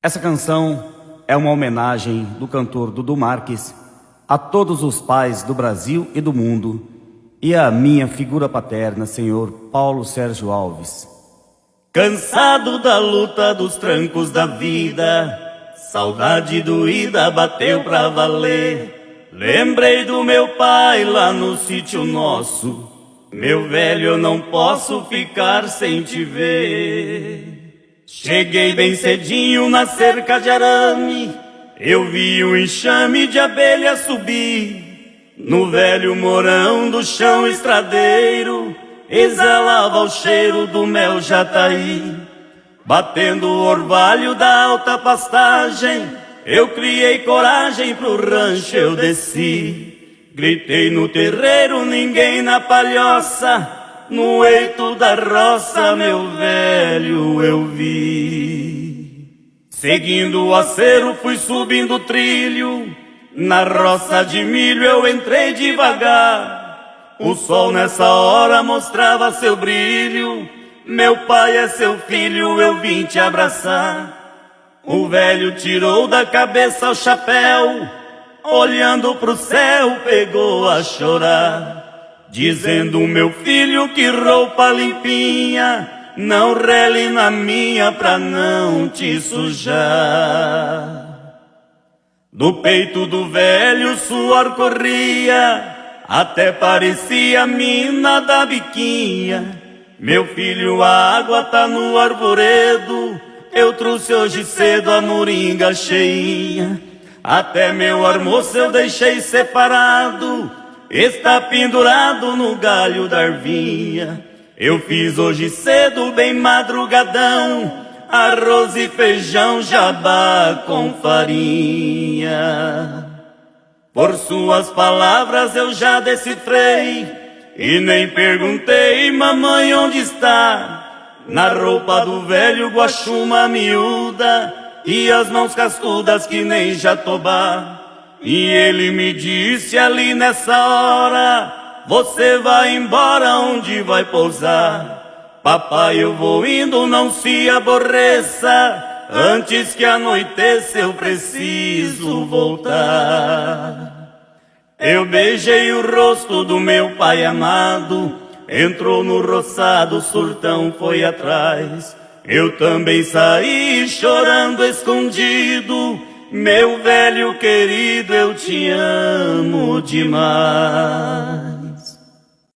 Essa canção é uma homenagem do cantor Dudu Marques a todos os pais do Brasil e do mundo e à minha figura paterna, senhor Paulo Sérgio Alves. Cansado da luta dos trancos da vida, saudade doída bateu pra valer. Lembrei do meu pai lá no sítio nosso, meu velho, eu não posso ficar sem te ver. Cheguei bem cedinho na cerca de arame, eu vi um enxame de abelha subir. No velho morão do chão estradeiro, exalava o cheiro do mel jataí. Batendo o orvalho da alta pastagem, eu criei coragem, pro rancho eu desci. Gritei no terreiro, ninguém na palhoça, no eito da roça, meu velho, eu vi. Seguindo o acero, fui subindo o trilho, na roça de milho eu entrei devagar. O sol nessa hora mostrava seu brilho, meu pai é seu filho, eu vim te abraçar. O velho tirou da cabeça o chapéu, olhando pro céu pegou a chorar, dizendo: meu filho, que roupa limpinha, não rele na minha pra não te sujar. Do peito do velho suor corria, até parecia mina da biquinha. Meu filho, a água tá no arvoredo, eu trouxe hoje cedo a moringa cheinha. Até meu almoço eu deixei separado, está pendurado no galho da arvinha. Eu fiz hoje cedo, bem madrugadão, arroz e feijão, jabá com farinha. Por suas palavras eu já decifrei, e nem perguntei: mamãe, onde está? Na roupa do velho guaxuma miúda, e as mãos cascudas que nem jatobá. E ele me disse ali nessa hora: você vai embora, onde vai pousar? Papai, eu vou indo, não se aborreça, antes que anoiteça eu preciso voltar. Eu beijei o rosto do meu pai amado, entrou no roçado, o surtão foi atrás. Eu também saí chorando escondido, meu velho querido, eu te amo demais.